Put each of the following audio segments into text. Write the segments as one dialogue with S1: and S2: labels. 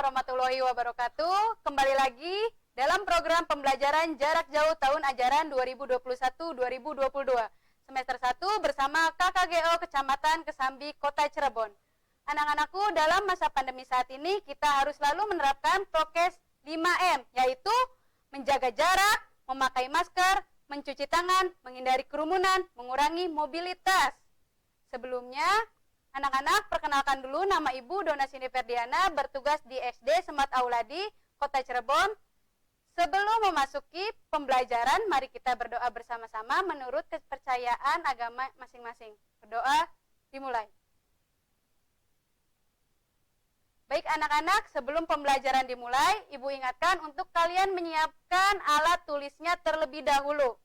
S1: warahmatullahi wabarakatuh. Kembali lagi dalam program pembelajaran jarak jauh tahun ajaran 2021-2022 semester 1 bersama KKGO Kecamatan Kesambi, Kota Cirebon. Anak-anakku, dalam masa pandemi saat ini kita harus selalu menerapkan prokes 5M, yaitu menjaga jarak, memakai masker, mencuci tangan, menghindari kerumunan, mengurangi mobilitas. Sebelumnya, anak-anak, perkenalkan dulu, nama Ibu Dona Sini Ferdiana, bertugas di SD Semat Auladi, Kota Cirebon. Sebelum memasuki pembelajaran, mari kita berdoa bersama-sama menurut kepercayaan agama masing-masing. Berdoa dimulai. Baik anak-anak, sebelum pembelajaran dimulai, Ibu ingatkan untuk kalian menyiapkan alat tulisnya terlebih dahulu.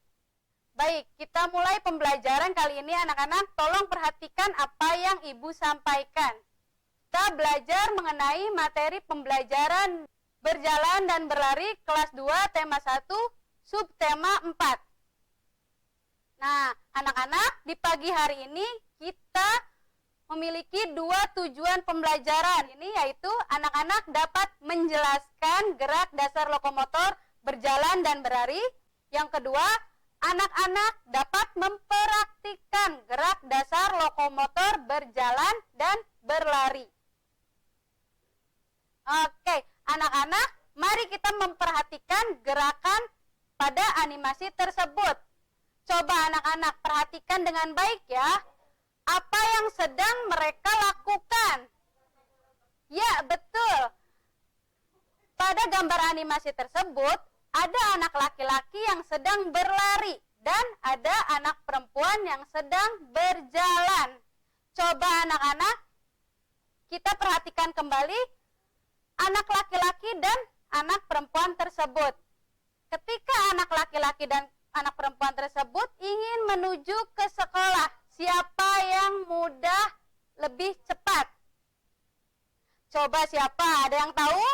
S1: Baik, kita mulai pembelajaran kali ini anak-anak, tolong perhatikan apa yang Ibu sampaikan. Kita belajar mengenai materi pembelajaran berjalan dan berlari kelas 2 tema 1 subtema 4. Nah, anak-anak, di pagi hari ini kita memiliki 2 tujuan pembelajaran. Ini yaitu anak-anak dapat menjelaskan gerak dasar lokomotor berjalan dan berlari. Yang kedua, anak-anak dapat mempraktikkan gerak dasar lokomotor berjalan dan berlari. Oke, anak-anak, mari kita memperhatikan gerakan pada animasi tersebut. Coba anak-anak perhatikan dengan baik ya. Apa yang sedang mereka lakukan? Ya, betul. Pada gambar animasi tersebut, ada anak laki-laki yang sedang berlari dan ada anak perempuan yang sedang berjalan. Coba anak-anak, kita perhatikan kembali anak laki-laki dan anak perempuan tersebut. Ketika anak laki-laki dan anak perempuan tersebut ingin menuju ke sekolah, siapa yang mudah lebih cepat? Coba siapa? Ada yang tahu?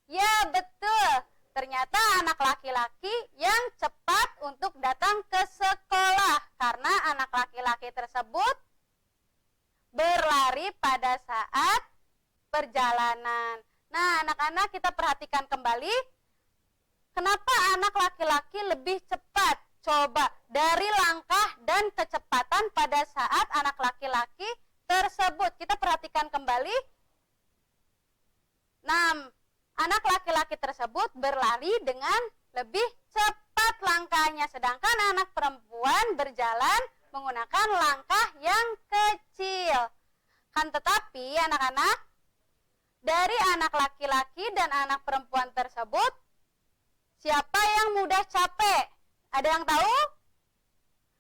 S1: Ya, betul. Ternyata anak laki-laki yang cepat untuk datang ke sekolah karena anak laki-laki tersebut berlari pada saat perjalanan. Nah, anak-anak, kita perhatikan kembali. Kenapa anak laki-laki lebih cepat? Coba dari langkah dan kecepatan pada saat anak laki-laki tersebut. Kita perhatikan kembali. Nah, anak laki-laki tersebut berlari dengan lebih cepat langkahnya, sedangkan anak perempuan berjalan menggunakan langkah yang kecil. Kan tetapi anak-anak, dari anak laki-laki dan anak perempuan tersebut, siapa yang mudah capek? Ada yang tahu?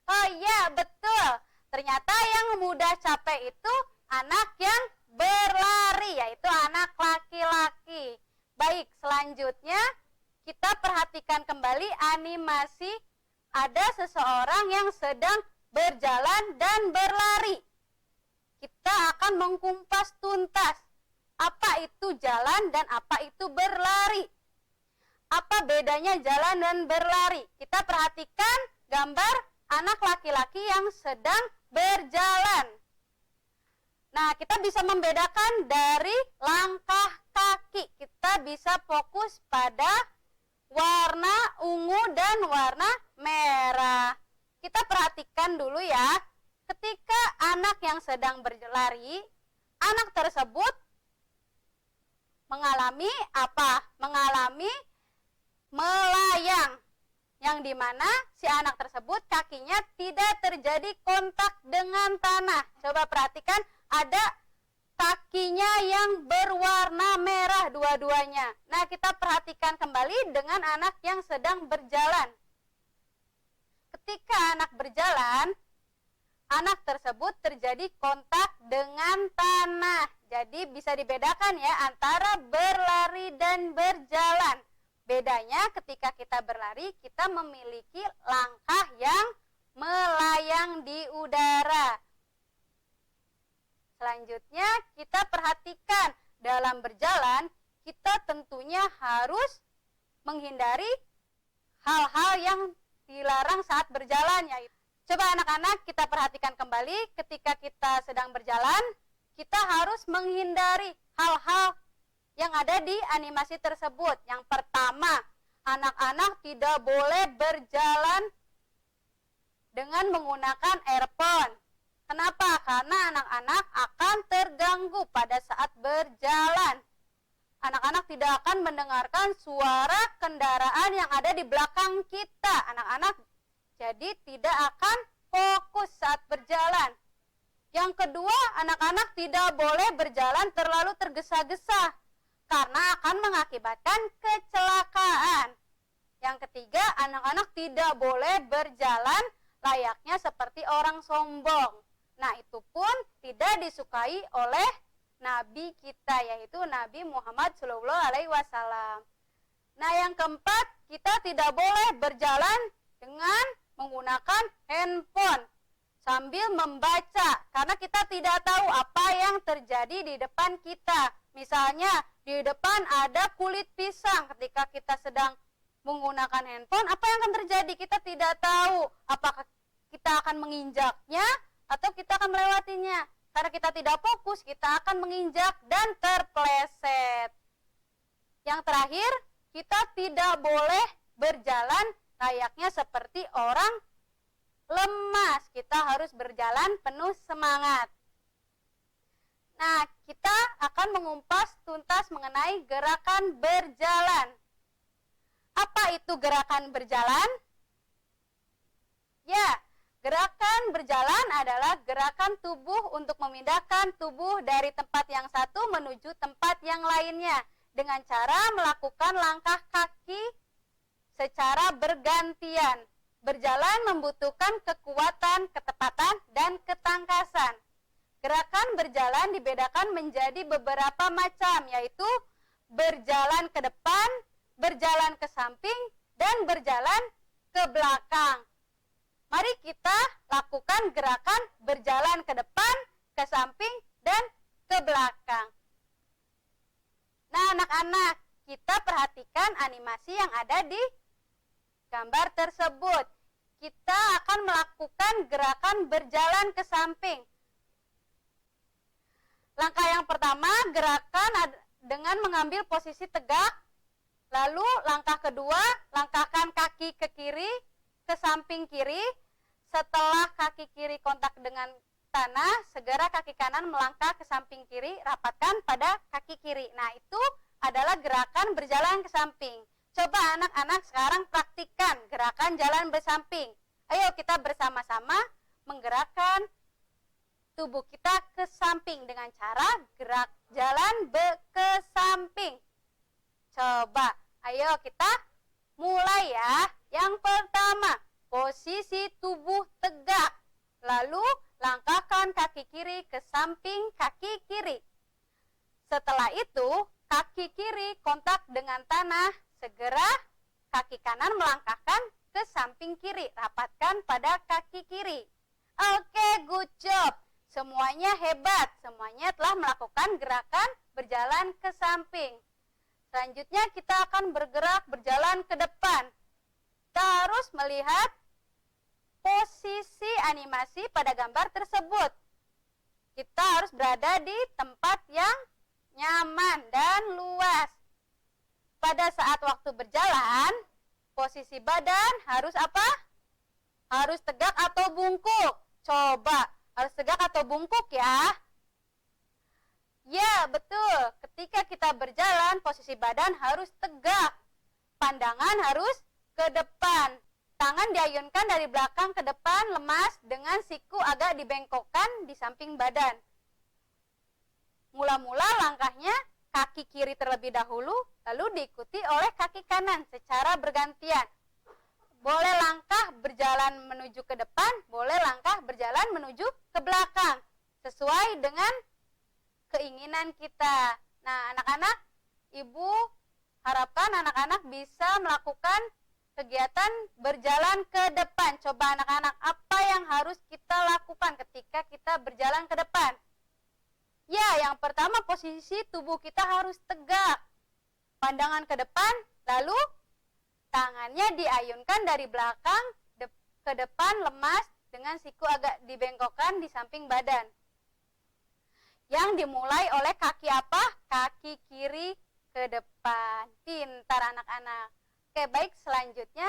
S1: Oh iya, betul. Ternyata yang mudah capek itu anak yang berlari, yaitu anak laki-laki. Baik, selanjutnya kita perhatikan kembali animasi. Ada seseorang yang sedang berjalan dan berlari. Kita akan mengkumpas tuntas apa itu jalan dan apa itu berlari. Apa bedanya jalan dan berlari? Kita perhatikan gambar anak laki-laki yang sedang berjalan. Nah, kita bisa membedakan dari langkah kaki. Kita bisa fokus pada warna ungu dan warna merah. Kita perhatikan dulu ya. Ketika anak yang sedang berlari, anak tersebut mengalami apa? Mengalami melayang. Yang dimana si anak tersebut kakinya tidak terjadi kontak dengan tanah. Coba perhatikan, ada kakinya yang berwarna merah dua-duanya. Nah, kita perhatikan kembali dengan anak yang sedang berjalan. Ketika anak berjalan, anak tersebut terjadi kontak dengan tanah. Jadi bisa dibedakan ya antara berlari dan berjalan. Bedanya ketika kita berlari, kita memiliki langkah yang melayang di udara. Selanjutnya kita perhatikan dalam berjalan, kita tentunya harus menghindari hal-hal yang dilarang saat berjalan. Coba anak-anak kita perhatikan kembali ketika kita sedang berjalan, kita harus menghindari hal-hal yang ada di animasi tersebut. Yang pertama, anak-anak tidak boleh berjalan dengan menggunakan earphone. Kenapa? Karena anak-anak akan terganggu pada saat berjalan. Anak-anak tidak akan mendengarkan suara kendaraan yang ada di belakang kita. Anak-anak jadi tidak akan fokus saat berjalan. Yang kedua, anak-anak tidak boleh berjalan terlalu tergesa-gesa karena akan mengakibatkan kecelakaan. Yang ketiga, anak-anak tidak boleh berjalan layaknya seperti orang sombong. Nah, itu pun tidak disukai oleh Nabi kita, yaitu Nabi Muhammad SAW. Nah, yang keempat, kita tidak boleh berjalan dengan menggunakan handphone sambil membaca, karena kita tidak tahu apa yang terjadi di depan kita. Misalnya, di depan ada kulit pisang. Ketika kita sedang menggunakan handphone, apa yang akan terjadi? Kita tidak tahu apakah kita akan menginjaknya atau kita akan melewatinya. Karena kita tidak fokus, kita akan menginjak dan terpleset. Yang terakhir, kita tidak boleh berjalan layaknya seperti orang lemas. Kita harus berjalan penuh semangat. Nah, kita akan mengupas tuntas mengenai gerakan berjalan. Apa itu gerakan berjalan? Ya, gerakan berjalan adalah gerakan tubuh untuk memindahkan tubuh dari tempat yang satu menuju tempat yang lainnya dengan cara melakukan langkah kaki secara bergantian. Berjalan membutuhkan kekuatan, ketepatan, dan ketangkasan. Gerakan berjalan dibedakan menjadi beberapa macam, yaitu berjalan ke depan, berjalan ke samping, dan berjalan ke belakang. Mari kita lakukan gerakan berjalan ke depan, ke samping, dan ke belakang. Nah, anak-anak, kita perhatikan animasi yang ada di gambar tersebut. Kita akan melakukan gerakan berjalan ke samping. Langkah yang pertama, gerakan dengan mengambil posisi tegak. Lalu langkah kedua, langkahkan kaki ke kiri, ke samping kiri. Setelah kaki kiri kontak dengan tanah, segera kaki kanan melangkah ke samping kiri, rapatkan pada kaki kiri. Nah, itu adalah gerakan berjalan ke samping. Coba anak-anak sekarang praktikkan gerakan jalan bersamping. Ayo kita bersama-sama menggerakkan tubuh kita ke samping dengan cara gerak jalan ke samping. Coba, ayo kita mulai ya. Yang pertama, posisi tubuh tegak. Lalu langkahkan kaki kiri ke samping kaki kiri. Setelah itu, kaki kiri kontak dengan tanah. Segera kaki kanan melangkahkan ke samping kiri. Rapatkan pada kaki kiri. Oke, good job. Semuanya hebat. Semuanya telah melakukan gerakan berjalan ke samping. Selanjutnya kita akan bergerak berjalan ke depan. Kita harus melihat posisi animasi pada gambar tersebut. Kita harus berada di tempat yang nyaman dan luas. Pada saat waktu berjalan, posisi badan harus apa? Harus tegak atau bungkuk. Coba, harus tegak atau bungkuk ya? Ya, betul. Ketika kita berjalan, posisi badan harus tegak. Pandangan harus ke depan. Tangan diayunkan dari belakang ke depan, lemas dengan siku agak dibengkokkan di samping badan. Mula-mula langkahnya kaki kiri terlebih dahulu, lalu diikuti oleh kaki kanan secara bergantian. Boleh langkah berjalan menuju ke depan, boleh langkah berjalan menuju ke belakang, sesuai dengan keinginan kita. Nah, anak-anak, Ibu harapkan anak-anak bisa melakukan kegiatan berjalan ke depan. Coba anak-anak, apa yang harus kita lakukan ketika kita berjalan ke depan? Ya, yang pertama posisi tubuh kita harus tegak. Pandangan ke depan, lalu tangannya diayunkan dari belakang ke depan lemas dengan siku agak dibengkokkan di samping badan. yang dimulai oleh kaki apa? Kaki kiri ke depan. Pintar anak-anak. Oke, baik, selanjutnya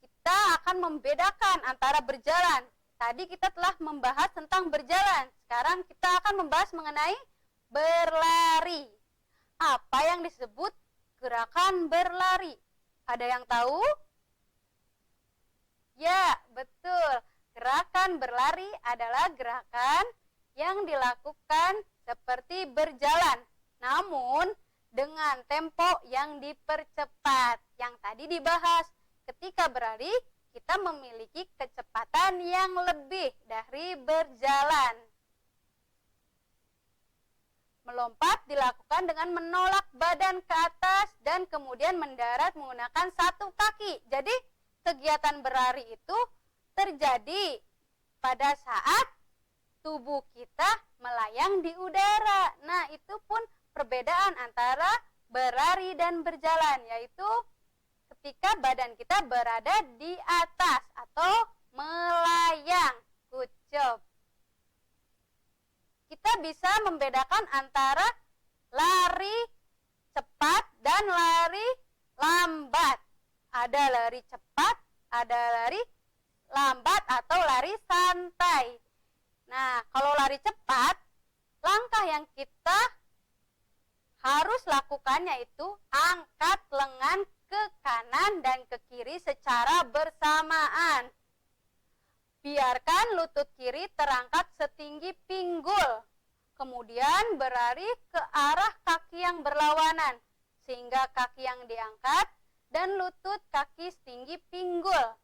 S1: kita akan membedakan antara berjalan. Tadi kita telah membahas tentang berjalan. Sekarang kita akan membahas mengenai berlari. Apa yang disebut gerakan berlari? Ada yang tahu? Ya, betul. Gerakan berlari adalah gerakan yang dilakukan seperti berjalan, namun dengan tempo yang dipercepat. Yang tadi dibahas, ketika berlari, kita memiliki kecepatan yang lebih dari berjalan. Melompat dilakukan dengan menolak badan ke atas dan kemudian mendarat menggunakan satu kaki. Jadi, kegiatan berlari itu terjadi pada saat tubuh kita melayang di udara. Nah, itu pun perbedaan antara berlari dan berjalan, yaitu ketika badan kita berada di atas atau melayang. Good job. Kita bisa membedakan antara lari cepat dan lari lambat. Ada lari cepat, ada lari lambat atau lari santai. Nah, kalau lari cepat, langkah yang kita harus lakukan yaitu angkat lengan ke kanan dan ke kiri secara bersamaan. Biarkan lutut kiri terangkat setinggi pinggul. Kemudian berlari ke arah kaki yang berlawanan, sehingga kaki yang diangkat dan lutut kaki setinggi pinggul.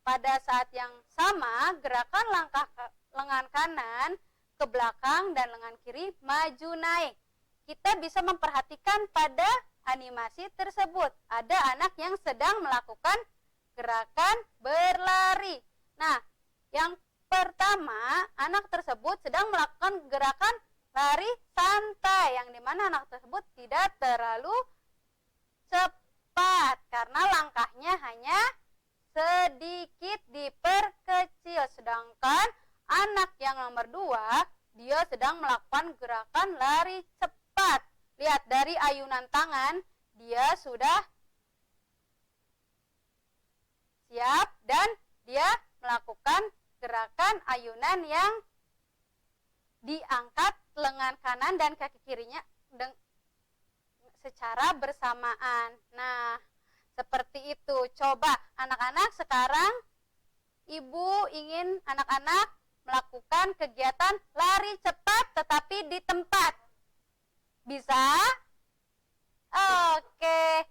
S1: Pada saat yang sama, gerakan langkah lengan kanan ke belakang dan lengan kiri maju naik. Kita bisa memperhatikan pada animasi tersebut. Ada anak yang sedang melakukan gerakan berlari. Nah, yang pertama, anak tersebut sedang melakukan gerakan lari santai, yang dimana anak tersebut tidak terlalu cepat karena langkahnya hanya sedikit diperkecil. Sedangkan anak yang nomor 2, dia sedang melakukan gerakan lari cepat. Lihat dari ayunan tangan, dia sudah siap dan dia melakukan gerakan ayunan yang diangkat lengan kanan dan kaki kirinya secara bersamaan. Nah, seperti itu. Coba anak-anak, sekarang ibu ingin anak-anak melakukan kegiatan lari cepat tetapi di tempat. Bisa? Oke.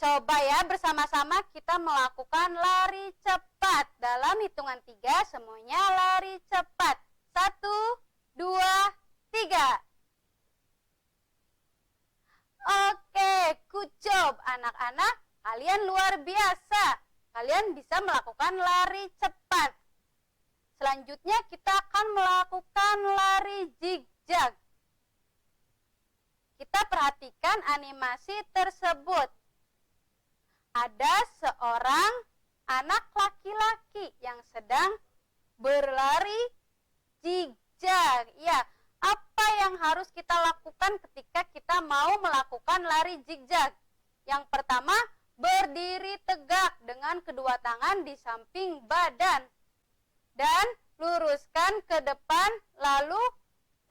S1: Coba ya, bersama-sama kita melakukan lari cepat. Dalam hitungan 3 semuanya lari cepat. 1, 2, 3. Oke, good job anak-anak. Kalian luar biasa. Kalian bisa melakukan lari cepat. Selanjutnya kita akan melakukan lari zigzag. Kita perhatikan animasi tersebut. Ada seorang anak laki-laki yang sedang berlari zigzag. Ya, apa yang harus kita lakukan ketika kita mau melakukan lari zigzag? Yang pertama, berdiri tegak dengan kedua tangan di samping badan dan luruskan ke depan, lalu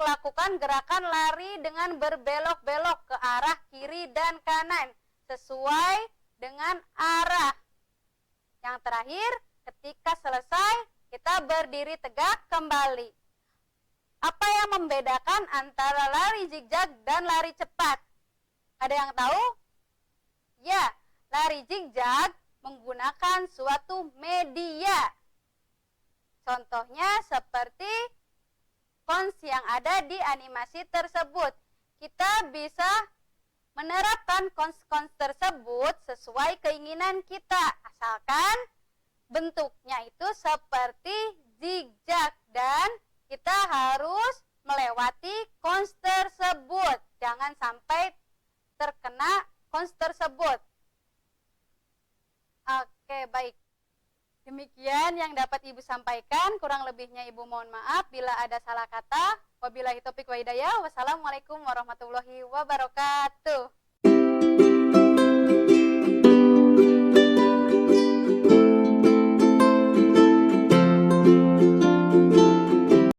S1: lakukan gerakan lari dengan berbelok-belok ke arah kiri dan kanan sesuai dengan arah. Yang terakhir, ketika selesai, kita berdiri tegak kembali. Apa yang membedakan antara lari zigzag dan lari cepat? Ada yang tahu? Ya, lari zigzag menggunakan suatu media. Contohnya seperti cons yang ada di animasi tersebut. Kita bisa menerapkan cons-cons tersebut sesuai keinginan kita, asalkan bentuknya itu seperti zigzag dan kita harus melewati cons tersebut. Jangan sampai terkena cons tersebut. Oke, baik. Demikian yang dapat Ibu sampaikan, kurang lebihnya Ibu mohon maaf bila ada salah kata. Wabillahi taufiq wa hidayah. Wassalamualaikum warahmatullahi wabarakatuh.